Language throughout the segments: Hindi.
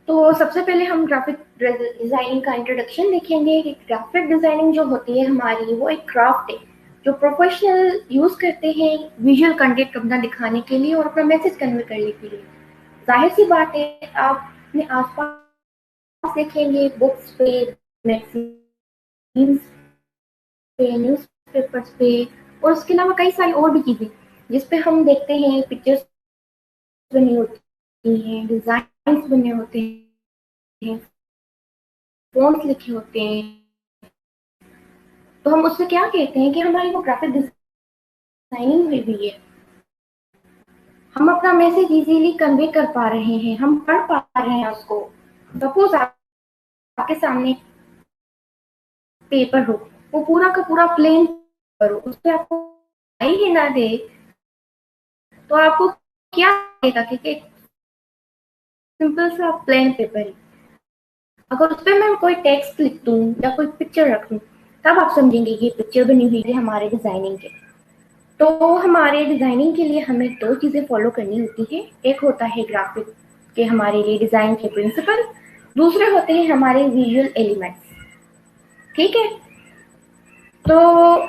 तो सबसे पहले हम ग्राफिक डिजाइनिंग का इंट्रोडक्शन देखेंगे कि ग्राफिक डिजाइनिंग जो होती है हमारी, वो एक क्राफ्ट है जो प्रोफेशनल यूज करते हैं विजुअल कंटेंट अपना दिखाने के लिए और अपना मैसेज कन्वे करने के लिए। जाहिर सी बात है, आप अपने आसपास देखेंगे बुक्स पे, मैगजीन्स पे, न्यूज़पेपर्स पे, और उसके अलावा कई सारी और भी चीजें जिस पे हम देखते हैं पिक्चर्स बनी होती हैं, डिजाइन बने होते हैं, फ़ॉन्ट्स लिखे होते हैं। तो हम उससे क्या कहते हैं कि हमारी वो ग्राफिक डिजाइनिंग हुई हुई है। हम अपना मैसेज इजीली कन्वे कर पा रहे हैं, हम पढ़ पा रहे हैं उसको। सपोज आपके सामने पेपर हो, वो पूरा का पूरा प्लेन पेपर हो, उस पर आपको ही ना दे तो आपको क्या लगेगा कि एक सिंपल सा प्लेन पेपर है। अगर उस पर मैं कोई टेक्स्ट लिख दूं या कोई पिक्चर रख दूं, तब आप समझेंगे ये पिक्चर बनी हुई है हमारे डिजाइनिंग के। तो हमारे डिजाइनिंग के लिए हमें दो चीजें फॉलो करनी होती है। एक होता है ग्राफिक के हमारे लिए डिजाइन के प्रिंसिपल, दूसरे होते हैं हमारे विजुअल एलिमेंट्स। ठीक है, तो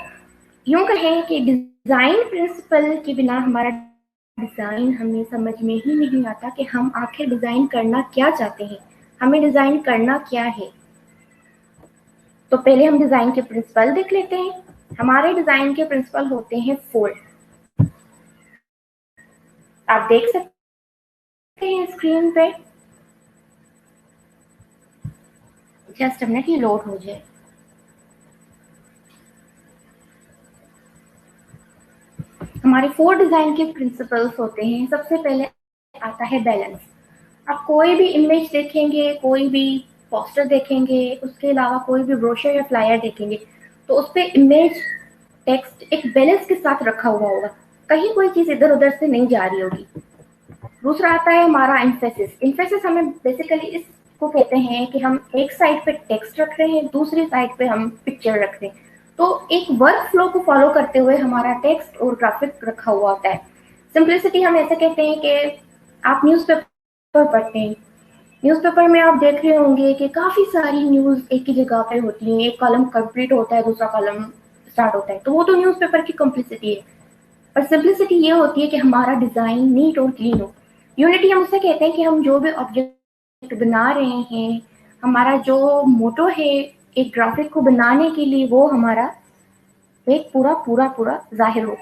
यूं कहें कि डिजाइन प्रिंसिपल के बिना हमारा डिजाइन हमें समझ में ही नहीं आता कि हम आखिर डिजाइन करना क्या चाहते हैं, हमें डिजाइन करना क्या है। तो पहले हम डिजाइन के प्रिंसिपल देख लेते हैं। हमारे डिजाइन के प्रिंसिपल होते हैं फोर। आप देख सकते हैं स्क्रीन पे, जस्ट मिनट ये लोड हो जाए। हमारे फोर डिजाइन के प्रिंसिपल्स होते हैं। सबसे पहले आता है बैलेंस। आप कोई भी इमेज देखेंगे, कोई भी पोस्टर देखेंगे, उसके अलावा कोई भी ब्रोशर या फ्लायर देखेंगे, तो उस पे इमेज टेक्स्ट एक बैलेंस के साथ रखा हुआ होगा, कहीं कोई चीज इधर उधर से नहीं जा रही होगी। दूसरा आता है हमारा इम्फेसिस। इम्फेसिस हमें बेसिकली इसको कहते हैं कि हम एक साइड पे टेक्स्ट रख रहे हैं, दूसरी साइड पे हम पिक्चर रख रहे हैं। तो एक वर्क फ्लो को फॉलो करते हुए हमारा टेक्स्ट और ग्राफिक रखा हुआ होता है। सिंप्लिसिटी हम ऐसे कहते हैं कि आप न्यूज़पेपर पढ़ते हैं, न्यूज़पेपर में आप देख रहे होंगे कि काफी सारी न्यूज एक ही जगह पे होती है, एक कॉलम कंप्लीट होता है, दूसरा कॉलम स्टार्ट होता है, तो वो तो न्यूज़पेपर की कम्प्लिसिटी है। और सिंप्लिसिटी ये होती है कि हमारा डिजाइन नीट और क्लीन हो। यूनिटी हम उसे कहते हैं कि हम जो भी ऑब्जेक्ट बना रहे हैं, हमारा जो मोटो है एक ग्राफिक को बनाने के लिए, वो हमारा एक पूरा पूरा पूरा जाहिर हो।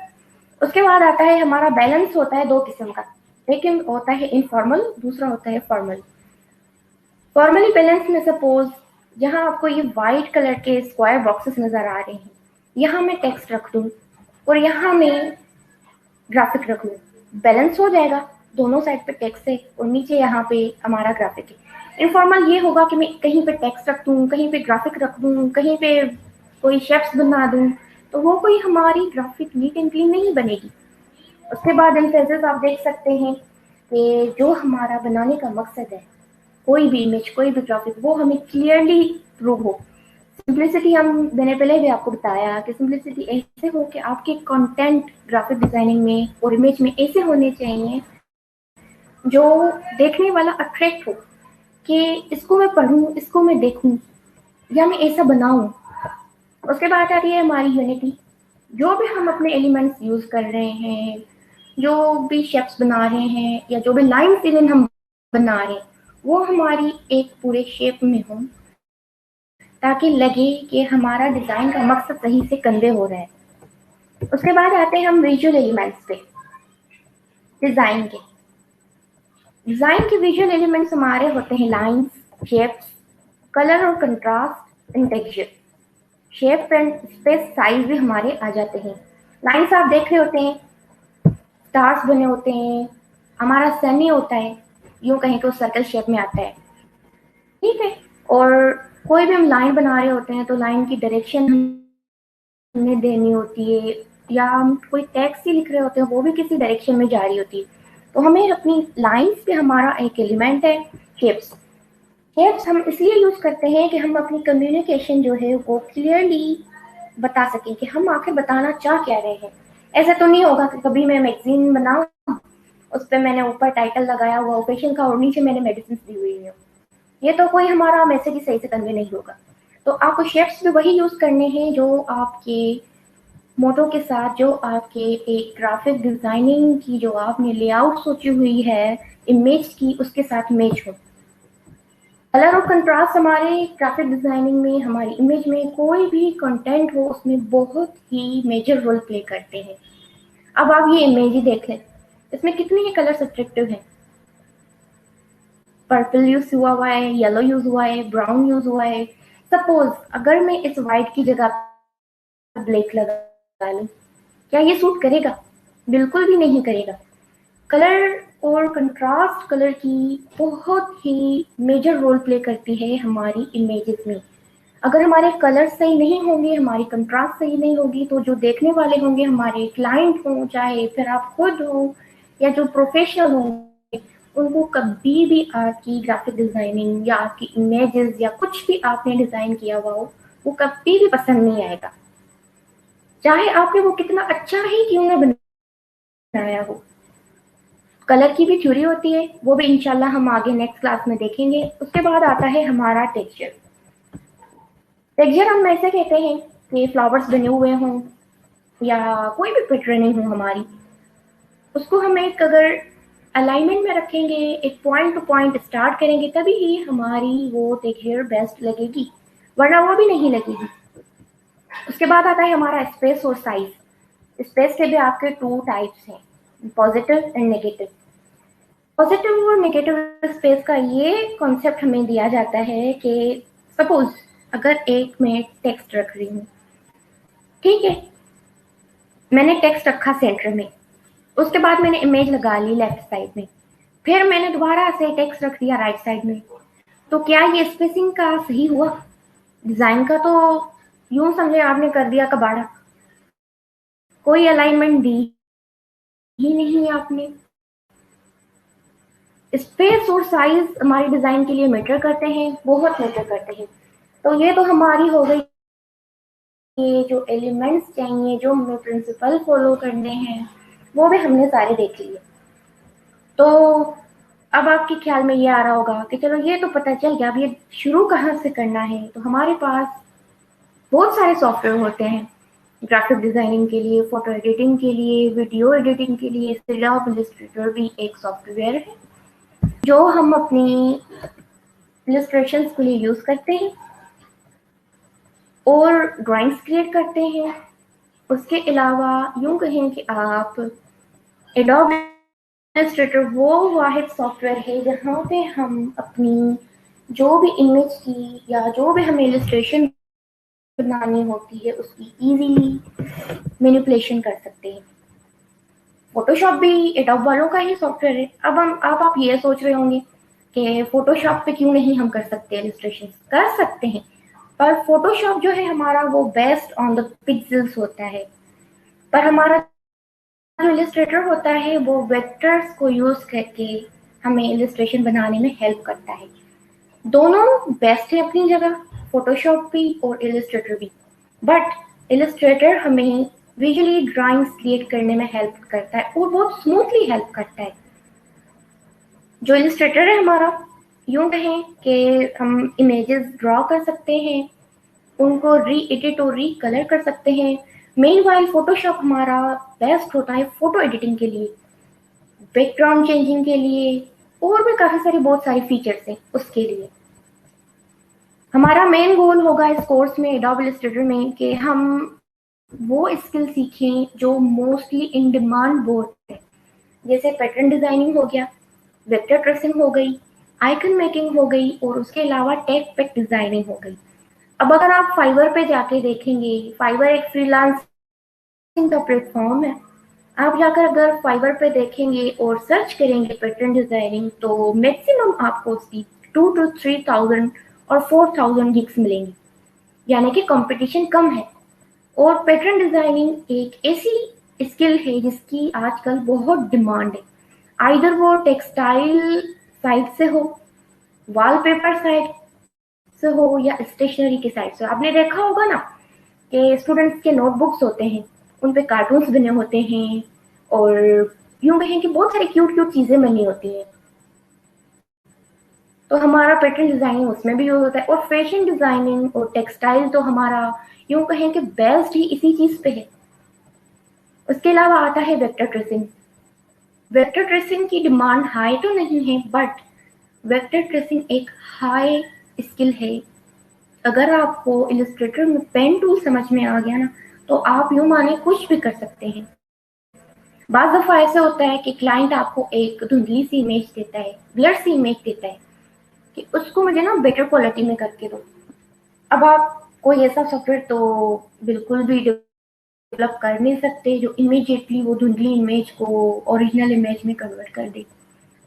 उसके बाद आता है हमारा बैलेंस। होता है दो किस्म का, एक होता है इनफॉर्मल, दूसरा होता है फॉर्मल। फॉर्मली बैलेंस में सपोज जहां आपको ये व्हाइट कलर के स्क्वायर बॉक्सेस नजर आ रहे हैं, यहाँ मैं टेक्स्ट रख दूं और यहाँ मैं ग्राफिक रख लूँ, बैलेंस हो जाएगा। दोनों साइड पे टेक्स्ट है और नीचे यहाँ पे हमारा ग्राफिक है। इनफॉर्मल ये होगा कि मैं कहीं पे टेक्स्ट रख दूँ, कहीं पे ग्राफिक रख दूँ, कहीं पे कोई शेप्स बना दूँ, तो वो कोई हमारी ग्राफिक नीट एंड क्लीन नहीं बनेगी। उसके बाद इम्फेसिस आप देख सकते हैं कि जो हमारा बनाने का मकसद है, कोई भी इमेज, कोई भी ग्राफिक, वो हमें क्लियरली प्रूव हो। सिंप्लिसिटी हम, मैंने पहले भी आपको बताया कि सिंप्लिसिटी ऐसे हो कि आपके कंटेंट ग्राफिक डिजाइनिंग में और इमेज में ऐसे होने चाहिए जो देखने वाला अट्रैक्ट हो, कि इसको मैं पढूं, इसको मैं देखूं, या मैं ऐसा बनाऊं। उसके बाद आती है हमारी यूनिटी। जो भी हम अपने एलिमेंट्स यूज कर रहे हैं, जो भी शेप्स बना रहे हैं, या जो भी लाइन इवन हम बना रहे हैं, वो हमारी एक पूरे शेप में हो, ताकि लगे कि हमारा डिजाइन का मकसद सही से कन्वे हो रहा है। उसके बाद आते हैं हम विजुअल एलिमेंट्स पे। डिजाइन के विजुअल एलिमेंट्स हमारे होते हैं लाइंस, शेप्स, कलर और contrast and texture. Shape and space size भी हमारे आ जाते हैं। लाइंस आप देख रहे होते हैं, स्टार्स बने होते हैं, हमारा सेमी होता है, यूं कहें तो सर्कल शेप में आता है। ठीक है, और कोई भी हम लाइन बना रहे होते हैं तो लाइन की डायरेक्शन हमें देनी होती है, या हम कोई टेक्स्ट ही लिख रहे होते हैं, वो भी किसी डायरेक्शन में जा रही होती है। तो हमें अपनी लाइंस पे हमारा एक एलिमेंट है शेप्स। शेप्स हम इसलिए यूज करते हैं कि हम अपनी कम्युनिकेशन जो है वो क्लियरली बता सकें कि हम आखिर बताना चाह क्या रहे हैं। ऐसा तो नहीं होगा कि कभी मैं मैगजीन बनाऊं, उस पर मैंने ऊपर टाइटल लगाया हुआ ओकेशन का और नीचे मैंने मेडिसिन दी हुई है, ये तो कोई हमारा मैसेज ही सही से कन्वे नहीं होगा। तो आपको शेप्स भी वही यूज करने हैं जो आपके मोटो के साथ, जो आपके एक ग्राफिक डिजाइनिंग की जो आपने लेआउट सोची हुई है इमेज की, उसके साथ मैच हो। कलर और कंट्रास्ट हमारे ग्राफिक डिजाइनिंग में, हमारी इमेज में कोई भी कंटेंट हो उसमें बहुत ही मेजर रोल प्ले करते हैं। अब आप ये इमेज ही देख लें, इसमें कितने ही कलर सब्जेक्टिव हैं। पर्पल यूज हुआ है, येलो यूज हुआ है, ब्राउन यूज हुआ है। सपोज अगर मैं इस व्हाइट की जगह ब्लैक लगा लूं, क्या ये सूट करेगा? बिल्कुल भी नहीं करेगा। कलर और कंट्रास्ट कलर की बहुत ही मेजर रोल प्ले करती है हमारी इमेजेस में। अगर हमारे कलर सही नहीं होंगे, हमारी कंट्रास्ट सही नहीं होगी, तो जो देखने वाले होंगे, हमारे क्लाइंट हो, चाहे फिर आप खुद हो या जो प्रोफेशनल होंगे, उनको कभी भी आपकी ग्राफिक डिजाइनिंग या आपकी इमेजेस या कुछ भी आपने डिजाइन किया हुआ हो, वो कभी भी पसंद नहीं आएगा, चाहे आपने वो कितना अच्छा ही क्यों ना बनाया हो। कलर की भी थ्योरी होती है, वो भी इंशाल्लाह हम आगे नेक्स्ट क्लास में देखेंगे। उसके बाद आता है हमारा टेक्सचर। टेक्सचर हम ऐसे कहते हैं कि फ्लावर्स बने हुए हों या कोई भी पैटर्निंग हो हमारी, उसको हम एक अगर अलाइनमेंट में रखेंगे, एक पॉइंट टू पॉइंट स्टार्ट करेंगे, तभी ही हमारी वो टेक्सचर बेस्ट लगेगी, वरना वो भी नहीं लगेगी। उसके बाद आता है हमारा स्पेस और साइज। स्पेस के भी आपके टू टाइप्स हैं, पॉजिटिव एंड नेगेटिव। पॉजिटिव और नेगेटिव स्पेस का ये कॉन्सेप्ट हमें दिया जाता है कि सपोज अगर एक मैं टेक्स्ट रख रही हूँ, ठीक है, मैंने टेक्स्ट रखा सेंटर में, उसके बाद मैंने इमेज लगा ली लेफ्ट साइड में, फिर मैंने दोबारा से टेक्स्ट रख दिया राइट साइड में, तो क्या ये स्पेसिंग का सही हुआ? डिजाइन का तो यूं समझे आपने कर दिया कबाड़ा, कोई अलाइनमेंट दी ही नहीं आपने। स्पेस और साइज हमारे डिजाइन के लिए मैटर करते हैं, बहुत मैटर करते हैं। तो ये तो हमारी हो गई, ये जो एलिमेंट्स चाहिए, जो हमें प्रिंसिपल फॉलो करने हैं, वो भी हमने सारे देख लिए। तो अब आपके ख्याल में ये आ रहा होगा कि चलो ये तो पता चल गया, अब ये शुरू कहाँ से करना है। तो हमारे पास बहुत सारे सॉफ्टवेयर होते हैं ग्राफिक डिजाइनिंग के लिए, फोटो एडिटिंग के लिए, वीडियो एडिटिंग के लिए। एडोब इलस्ट्रेटर भी एक सॉफ्टवेयर है जो हम अपनी इलस्ट्रेशंस के लिए यूज करते हैं और ड्राइंग्स क्रिएट करते हैं। उसके अलावा यूं कहें कि आप एडोब इलस्ट्रेटर वो वाहिद सॉफ्टवेयर है जहाँ पे हम अपनी जो भी इमेज की या जो भी हमें इलस्ट्रेशन बनानी होती है उसकी इजीली मैनिपुलेशन कर सकते हैं। फोटोशॉप भी एडोब वालों का ही सॉफ्टवेयर है। अब आप ये सोच रहे होंगे कि फोटोशॉप पे क्यों नहीं हम कर सकते इलस्ट्रेशन? कर सकते हैं, पर फोटोशॉप जो है हमारा वो बेस्ड ऑन द पिक्सेल्स होता है, पर हमारा जो इलस्ट्रेटर होता है वो वेक्टर्स को यूज करके हमें इलस्ट्रेशन बनाने में हेल्प करता है। दोनों बेस्ट है अपनी जगह, फोटोशॉप भी और इलस्ट्रेटर भी। बट इलस्ट्रेटर हमें विजुअली ड्राइंग्स क्रिएट करने में हेल्प करता है और बहुत स्मूथली हेल्प करता है। जो इलस्ट्रेटर है हमारा, यूं कहें कि हम इमेजेस ड्रॉ कर सकते हैं, उनको री एडिट और री कलर कर सकते हैं। मेन वाइल फोटोशॉप हमारा बेस्ट होता है फोटो एडिटिंग के लिए, बैकग्राउंड चेंजिंग के लिए, और भी काफी सारी बहुत सारी फीचर्स हैं उसके लिए। हमारा मेन गोल होगा इस कोर्स में एडोब इलस्ट्रेटर में कि हम वो स्किल सीखें जो मोस्टली इन डिमांड बोर्ड है, जैसे पैटर्न डिजाइनिंग हो गया, वेक्टर ट्रेसिंग हो गई, आइकन मेकिंग हो गई, और उसके अलावा टेक पैक डिजाइनिंग हो गई। अब अगर आप फाइवर पे जाके देखेंगे, फाइवर एक फ्रीलांसिंग का प्लेटफॉर्म है। आप जाकर अगर फाइवर पे देखेंगे और सर्च करेंगे पैटर्न डिजाइनिंग, तो मैक्सिमम आपको उसकी 2 to 3,000 और 4,000 गिग्स मिलेंगी, यानी कि कंपटीशन कम है। और पैटर्न डिजाइनिंग एक ऐसी स्किल है जिसकी आजकल बहुत डिमांड है, आइदर वो टेक्सटाइल साइड से हो, वॉलपेपर साइड से हो, या स्टेशनरी के साइड से। आपने देखा होगा ना कि स्टूडेंट्स के नोटबुक्स होते हैं, उन पे कार्टून्स बने होते हैं, और यूं कहें कि बहुत सारी क्यूट क्यूट चीजें बनी होती हैं। तो हमारा पैटर्न डिजाइनिंग उसमें भी यूज होता है। और फैशन डिजाइनिंग और टेक्सटाइल तो हमारा यूं कहें कि बेस्ड ही इसी चीज पे है। उसके अलावा आता है वेक्टर ट्रेसिंग। वेक्टर ट्रेसिंग की डिमांड हाई तो नहीं है, बट वेक्टर ट्रेसिंग एक हाई स्किल है। अगर आपको इलस्ट्रेटर में पेन टूल समझ में आ गया ना, तो आप यूं माने कुछ भी कर सकते हैं। बाज़ दफ़ा ऐसा होता है कि क्लाइंट आपको एक धुंधली सी इमेज देता है, ब्लर सी इमेज देता है कि उसको मुझे ना बेटर क्वालिटी में करके दो। अब आप कोई ऐसा सॉफ्टवेयर तो बिल्कुल भी डेवलप कर नहीं सकते जो इमीडिएटली वो धुंधली इमेज को ओरिजिनल इमेज में कन्वर्ट कर दे।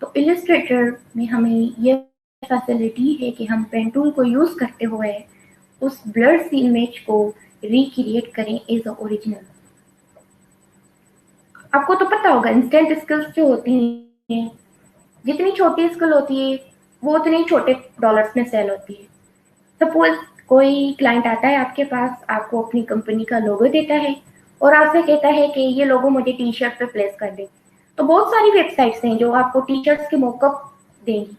तो इलस्ट्रेटर में हमें ये फैसिलिटी है कि हम पेन टूल को यूज़ करते हुए उस ब्लर सी इमेज को रिक्रिएट करें एज अ ओरिजिनल। आपको तो पता होगा इंस्टेंट स्किल्स जो होती हैं, जितनी छोटी स्किल होती है वो उतने ही छोटे डॉलर्स में सेल होती है। सपोज कोई क्लाइंट आता है आपके पास, आपको अपनी कंपनी का लोगो देता है और आपसे कहता है कि ये लोगो मुझे टी शर्ट पे प्लेस कर दे। तो बहुत सारी वेबसाइट्स हैं जो आपको टी शर्ट्स के मॉकअप देंगी।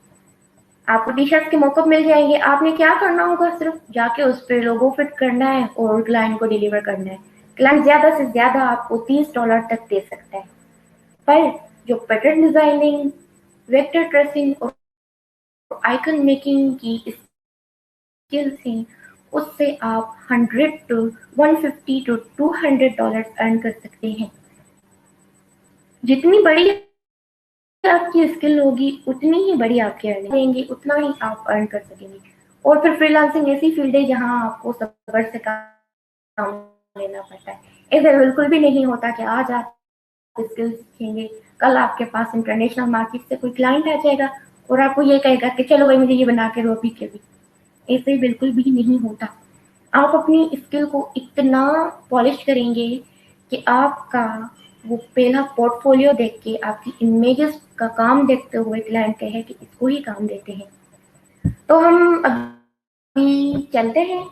आपको टी शर्ट्स के मॉकअप मिल जाएंगे। आपने क्या करना होगा, सिर्फ जाके उस पर लोगो फिट करना है और क्लाइंट को डिलीवर करना है। क्लाइंट ज्यादा से ज्यादा आपको $30 तक दे सकता है। पर जो पैटर्न डिजाइनिंग, वेक्टर ट्रेसिंग और आइकन मेकिंग की स्किल्स हैं, उससे आप 100 टू 150 टू $200 अर्न कर सकते हैं। जितनी बड़ी आपकी स्किल होगी उतनी ही बड़ी आपकी अर्निंग देंगे, उतना ही आप अर्न कर सकेंगे। और फिर फ्रीलांसिंग ऐसी फील्ड है जहां आपको सब्र से काम लेना पड़ता है। ऐसा बिल्कुल भी नहीं होता कि आज आप स्किल सीखेंगे, कल आपके पास इंटरनेशनल मार्केट से कोई क्लाइंट आ जाएगा और आपको ये कहेगा कि चलो भाई मुझे ये बना के दो अभी के भी। ऐसे बिल्कुल भी नहीं होता। आप अपनी स्किल को इतना पॉलिश करेंगे कि आपका वो पहला पोर्टफोलियो देख के, आपकी इमेजेस का काम देखते हुए क्लाइंट कहे कि इसको ही काम देते हैं। तो हम अभी चलते हैं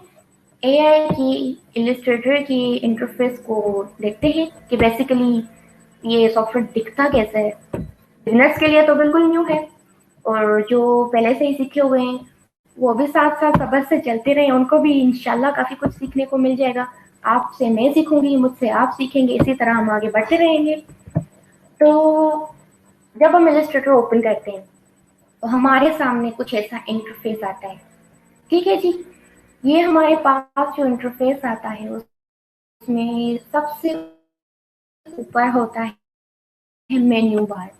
एआई की इलस्ट्रेटर की इंटरफेस को देखते हैं कि बेसिकली ये सॉफ्टवेयर दिखता कैसे है। बिगनर्स के लिए तो बिल्कुल न्यू है, और जो पहले से ही सीखे हुए हैं वो भी साथ साथ सब्र से चलते रहे, उनको भी इंशाल्लाह काफी कुछ सीखने को मिल जाएगा। आपसे मैं सीखूंगी, मुझसे आप सीखेंगे, इसी तरह हम आगे बढ़ते रहेंगे। तो जब हम इलस्ट्रेटर ओपन करते हैं तो हमारे सामने कुछ ऐसा इंटरफेस आता है। ठीक है जी, ये हमारे पास जो इंटरफेस आता है उसमें सबसे ऊपर होता है मेन्यू बार।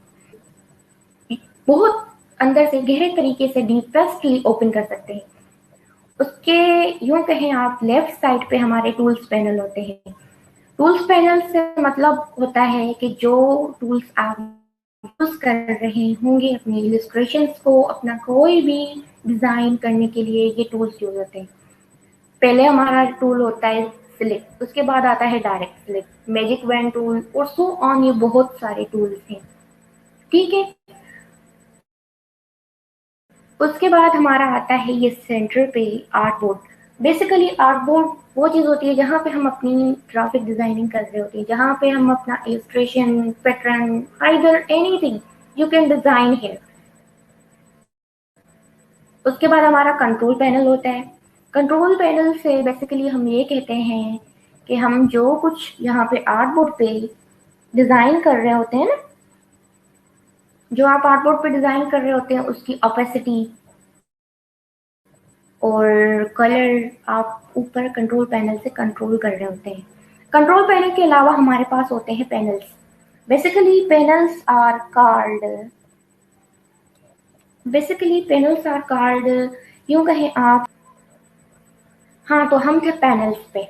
बहुत अंदर से गहरे तरीके से डीपेस्टली ओपन कर सकते हैं। उसके यूं कहें आप लेफ्ट साइड पे हमारे टूल्स पैनल होते हैं। टूल्स पैनल से मतलब होता है कि जो टूल्स आप यूज कर रहे होंगे अपनी इलस्ट्रेशंस को, अपना कोई भी डिजाइन करने के लिए ये टूल्स यूज होते हैं। पहले हमारा टूल होता है सिलेक्ट, उसके बाद आता है direct select, magic wand tool और सो ऑन। ये बहुत सारे टूल्स हैं। ठीक है, उसके बाद हमारा आता है ये सेंटर पे art board. Basically art board वो चीज़ होती है जहाँ पे हम अपनी ग्राफिक डिजाइनिंग कर रहे होते हैं, जहाँ पे हम अपना illustration pattern either anything you can design here. उसके बाद हमारा कंट्रोल पैनल होता है। कंट्रोल पैनल से बेसिकली हम ये कहते हैं कि हम जो कुछ यहाँ पे आर्ट बोर्ड पे डिजाइन कर रहे होते हैं ना, जो आप आर्ट बोर्ड पे डिजाइन कर रहे होते हैं उसकी ओपेसिटी और कलर आप ऊपर कंट्रोल पैनल से कंट्रोल कर रहे होते हैं। कंट्रोल पैनल के अलावा हमारे पास होते हैं panels. Basically panels are called basically panels are called यूं कहें आप। हाँ, तो हम थे पैनल्स पे।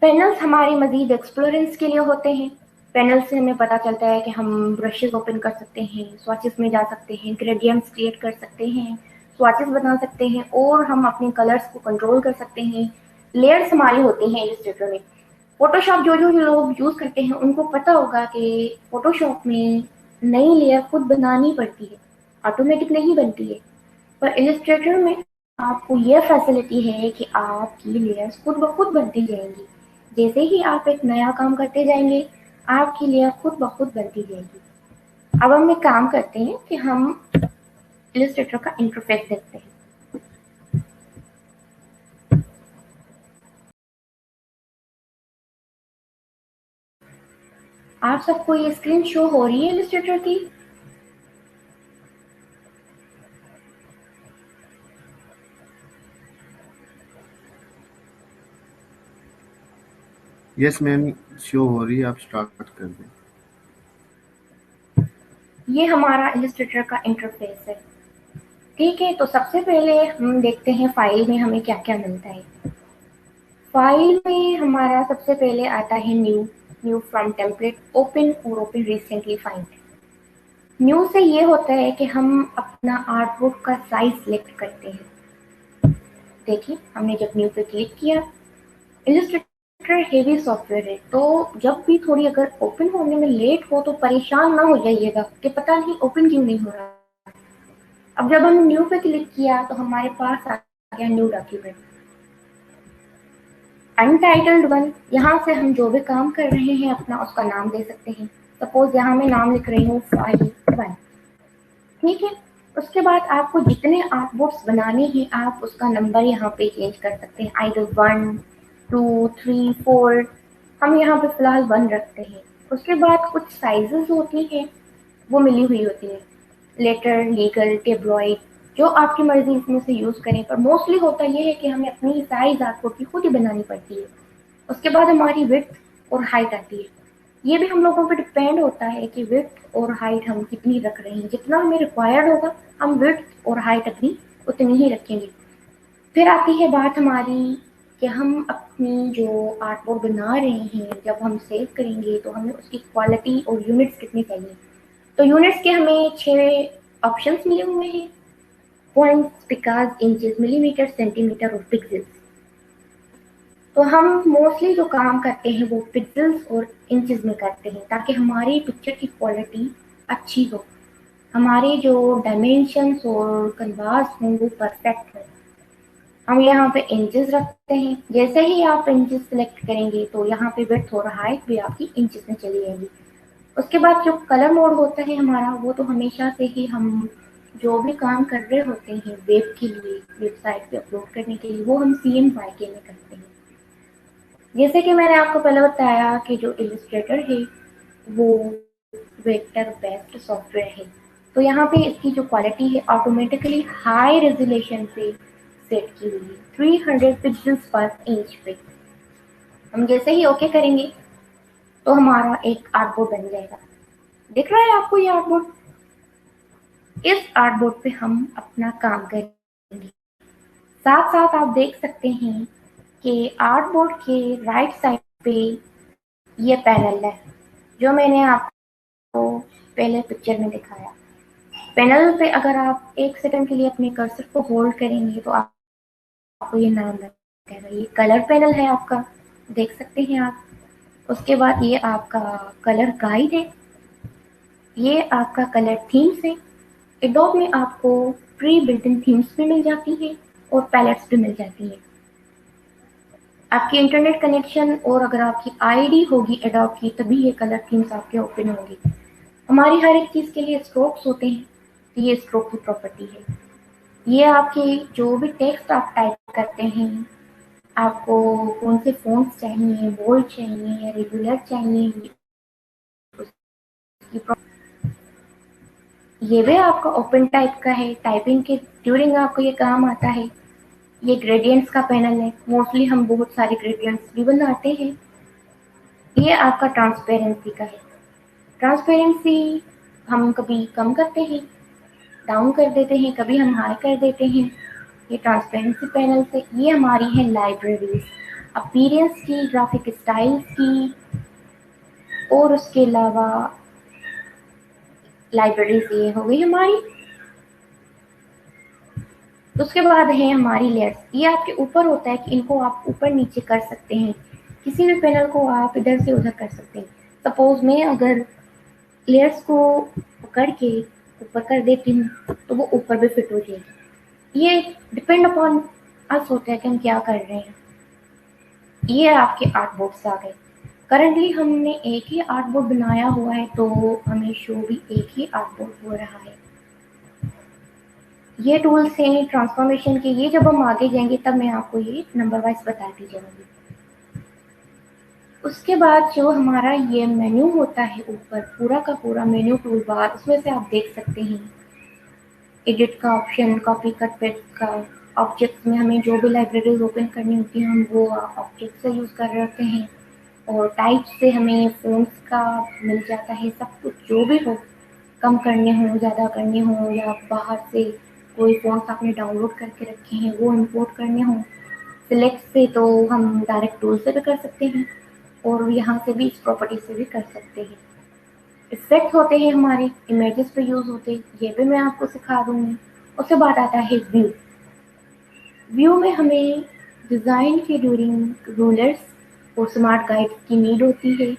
पैनल्स हमारी मजीद एक्सप्लोरेंस के लिए होते हैं। पैनल से हमें पता चलता है कि हम ब्रशेस ओपन कर सकते हैं, स्वॉचेस में जा सकते हैं, ग्रेडियंट्स क्रिएट कर सकते हैं, स्वॉचेस बना सकते हैं और हम अपने कलर्स को कंट्रोल कर सकते हैं। लेयर्स हमारी होती हैं इलस्ट्रेटर में। फोटोशॉप जो जो लोग यूज करते हैं उनको पता होगा कि फोटोशॉप में नई लेयर खुद बनानी पड़ती है, ऑटोमेटिक नहीं बनती है। पर इलस्ट्रेटर में आपको यह फैसिलिटी है कि आपकी लेयर्स खुद ब खुद बनती जाएंगी। जैसे ही आप एक नया काम करते जाएंगे आपकी लेयर खुद ब खुद बनती जाएगी। अब हम एक काम करते हैं कि हम इलस्ट्रेटर का इंटरफेस देखते हैं। आप सबको ये स्क्रीन शो हो रही है इलस्ट्रेटर की? यस मैम, शो हो रही है, आप स्टार्ट कर दें। ये हमारा इलस्ट्रेटर का इंटरफेस है। ठीक है, तो सबसे पहले हम देखते हैं फाइल में हमें क्या क्या मिलता है। फाइल में हमारा सबसे पहले आता है new. New from template, open और ओपन रिसेंटली फाइंड। न्यू से ये होता है कि हम अपना आर्टबुक का साइज सिलेक्ट करते हैं। देखिए, हमने जब न्यू पे क्लिक किया, इलस्ट्रेटर हेवी सॉफ्टवेयर है, तो जब भी थोड़ी अगर ओपन होने में लेट हो तो परेशान ना हो जाइएगा कि पता नहीं ओपन क्यों नहीं हो रहा। अब जब हम न्यू पे क्लिक किया तो हमारे पास आ गया न्यू डॉक्यूमेंट अनटाइटल्ड वन। यहाँ से हम जो भी काम कर रहे हैं अपना उसका नाम दे सकते हैं। सपोज यहाँ मैं नाम लिख रही हूँ फाइल 1। ठीक है, उसके बाद आपको जितने आर्टबोर्ड्स बनाने हैं आप उसका नंबर यहाँ पे चेंज कर सकते हैं, आइदर 1, 2, 3, 4। हम यहाँ पे फिलहाल 1 रखते हैं। उसके बाद कुछ साइजेस होती हैं, वो मिली हुई होती है, लेटर, लीगल, टेब्लॉइड, जो आपकी मर्जी इसमें से यूज करें, पर मोस्टली होता ये है कि हमें अपनी साइज आपको की खुद ही बनानी पड़ती है। उसके बाद हमारी विड्थ और हाइट आती है। ये भी हम लोगों पे डिपेंड होता है कि विड्थ और हाइट हम कितनी रख रहे हैं। जितना हमें रिक्वायर्ड होगा हम विड्थ और हाइट अपनी उतनी ही रखेंगे। फिर आती है बात हमारी कि हम अपनी जो आर्टवर्क बना रहे हैं जब हम सेव करेंगे तो हमें उसकी क्वालिटी और यूनिट्स कितनी चाहिए। तो यूनिट्स के हमें 6 ऑप्शंस मिले हुए हैं, पॉइंट्स, पिकाज, इंचेस, मिलीमीटर, सेंटीमीटर और पिक्सेल्स। तो हम मोस्टली जो काम करते हैं वो पिक्सेल्स और इंचेस में करते हैं ताकि हमारी पिक्चर की क्वालिटी अच्छी हो, हमारे जो डायमेंशंस और कन्वास हों वो परफेक्ट हो। हम यहाँ पे इंचेस रखते हैं। जैसे ही आप इंचेस सिलेक्ट करेंगे तो यहाँ पे विड्थ और हाइट भी आपकी इंचेस में चली जाएगी। उसके बाद जो कलर मोड होता है हमारा, वो तो हमेशा से ही हम जो भी काम कर रहे होते हैं वेब के लिए, वेबसाइट पे अपलोड करने के लिए, वो हम CMYK में करते हैं। जैसे कि मैंने आपको पहले बताया कि जो इलस्ट्रेटर है वो वेक्टर बेस्ड सॉफ्टवेयर है, तो यहाँ पे इसकी जो क्वालिटी है ऑटोमेटिकली हाई रेजोल्यूशन पे सेट की हुई है, 300 पिक्सल्स पर इंच पे। हम जैसे ही ओके करेंगे तो हमारा एक आर्टबोर्ड बन जाएगा। दिख रहा है आपको ये आर्टबोर्ड? इस आर्टबोर्ड पे हम अपना काम करेंगे। साथ साथ आप देख सकते हैं कि आर्टबोर्ड के राइट साइड पे ये पैनल है जो मैंने आपको पहले पिक्चर में दिखाया। पैनल पे अगर आप 1 सेकंड के लिए अपने कर्सर को होल्ड करेंगे तो आपको ये नाम लगेगा। ये कलर पैनल है आपका, देख सकते हैं आप। उसके बाद ये आपका कलर गाइड है, ये आपका कलर थीम्स है। एडोब में आपको प्री बिल्ट इन थीम्स भी मिल जाती हैं और पैलेट्स भी मिल जाती हैं। आपकी इंटरनेट कनेक्शन और अगर आपकी आईडी होगी एडोब की तभी ये कलर थीम्स आपके ओपन होंगी। हमारी हर एक चीज़ के लिए स्ट्रोक्स होते हैं, तो ये स्ट्रोक की प्रॉपर्टी है। ये आपके जो भी टेक्स्ट आप टाइप करते हैं, आपको कौन से फ़ॉन्ट्स चाहिए, बोल्ड चाहिए या रेगुलर चाहिए, ये भी आपका ओपन टाइप का है, टाइपिंग के ड्यूरिंग आपको ये काम आता है। ये ग्रेडियंट्स का पैनल है, मोस्टली हम बहुत सारे ग्रेडियंट्स भी बनाते हैं। ये आपका ट्रांसपेरेंसी का है। ट्रांसपेरेंसी हम कभी कम करते हैं, डाउन कर देते हैं, कभी हम हाई कर देते हैं। ये ट्रांसपेरेंसी पैनल से ये हमारी है लाइब्रेरीज, अपीयरेंस की, ग्राफिक स्टाइल्स की, और उसके अलावा लाइब्रेरीज ये हो गई हमारी। उसके बाद है हमारी लेयर्स, ये आपके ऊपर होता है कि इनको आप ऊपर नीचे कर सकते हैं, किसी भी पैनल को आप इधर से उधर कर सकते हैं। सपोज मैं अगर लेयर्स को पकड़ के ऊपर कर देती हूँ तो वो ऊपर भी फिट हो जाएगी। ये डिपेंड अपॉन अस होता है कि हम क्या कर रहे हैं। ये आपके आर्टबोर्ड्स आ गए। करंटली हमने एक ही आर्टबोर्ड बनाया हुआ है तो हमें शो भी एक ही आर्टबोर्ड हो रहा है। ये टूल्स हैं ट्रांसफॉर्मेशन के, ये जब हम आगे जाएंगे तब मैं आपको ये नंबर वाइज बताती जाऊंगी। उसके बाद जो हमारा ये मेन्यू होता है ऊपर, पूरा का पूरा मेन्यू टूल बार, उसमें से आप देख सकते हैं एडिट का ऑप्शन, कॉपी कट पेस्ट का, ऑब्जेक्ट्स में हमें जो भी लाइब्रेरीज ओपन करनी होती हैं हम वो ऑब्जेक्ट से यूज़ कर रहे होते हैं, और टाइप से हमें फ़ॉन्ट्स का मिल जाता है सब कुछ, जो भी हो, कम करने हों, ज़्यादा करने हों, या बाहर से कोई फ़ॉन्ट्स आपने डाउनलोड करके रखे हैं वो इंपोर्ट करने हों। सिलेक्ट से तो हम डायरेक्ट टूल से भी कर सकते हैं और यहाँ से भी इस प्रॉपर्टी से भी कर सकते हैं। इफेक्ट होते हैं हमारे इमेजेस पे यूज होते हैं, ये भी मैं आपको सिखा दूंगी। उसके बाद आता है व्यू। व्यू में हमें डिजाइन के ड्यूरिंग रूलर्स और स्मार्ट गाइड्स की नीड होती है,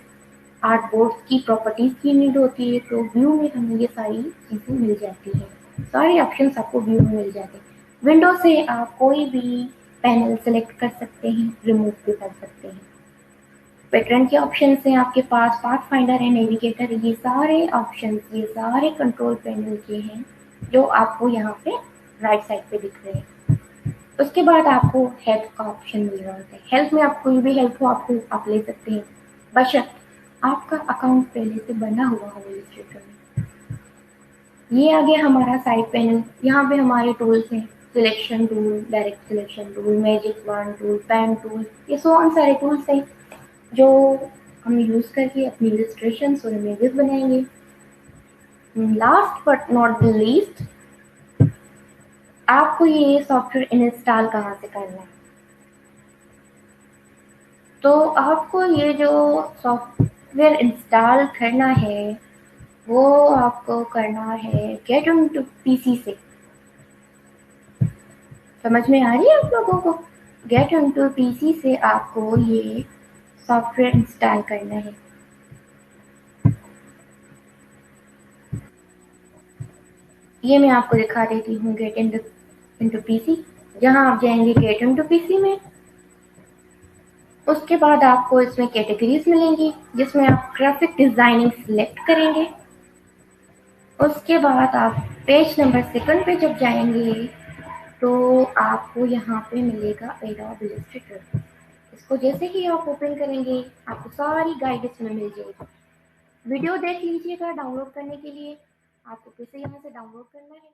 आर्ट बोर्ड्स की प्रॉपर्टीज की नीड होती है, तो व्यू में हमें ये सारी चीजें मिल जाती है, सारे ऑप्शंस आपको व्यू में मिल जाते हैं। विंडो से आप कोई भी पैनल सेलेक्ट कर सकते हैं, रिमूव भी कर सकते हैं। पैटर्न के ऑप्शन हैं आपके पास, पाथ फाइंडर है, नेविगेटर, ये सारे ऑप्शन, ये सारे कंट्रोल पैनल के हैं जो आपको यहाँ पे राइट साइड पे दिख रहे हैं। उसके बाद आपको हेल्प का ऑप्शन मिल रहा होता है। हेल्प में आप कोई भी हेल्प हो आपको आप ले सकते हैं, बशर्त आपका अकाउंट पहले से बना हुआ हो इलस्ट्रेटर में। ये आ गया हमारा साइड पैनल, यहाँ पे हमारे टूल्स हैं, selection tool, direct selection tool, magic wand tool, pen tool, ये सो सारे टूल्स हैं जो हम यूज़ करके अपनी इलस्ट्रेशन और इमेजेस बनाएंगे। Last but not the least, आपको ये सॉफ्टवेयर इंस्टॉल कहाँ से करना है? तो आपको ये जो सॉफ्टवेयर इंस्टॉल करना है वो आपको करना है गेट ऑन टू पीसी से। समझ में आ रही है आप लोगों को? गेट ऑन टू पीसी से आपको ये सॉफ्टवेयर इंस्टॉल करना है। ये मैं आपको दिखा देती हूँ, गेट इनटू पीसी। जहाँ आप जाएंगे गेट इनटू पीसी में, उसके बाद आपको इसमें कैटेगरीज मिलेंगी जिसमें आप ग्राफिक डिजाइनिंग सिलेक्ट करेंगे। उसके बाद आप पेज नंबर 2 पे जब जाएंगे तो आपको यहाँ पे मिलेगा एडोब इलस्ट्रेटर। इसको जैसे ही आप ओपन करेंगे आपको सारी गाइड इसमें मिल जाएगी। वीडियो देख लीजिएगा डाउनलोड करने के लिए, आपको कैसे यहाँ से डाउनलोड करना है।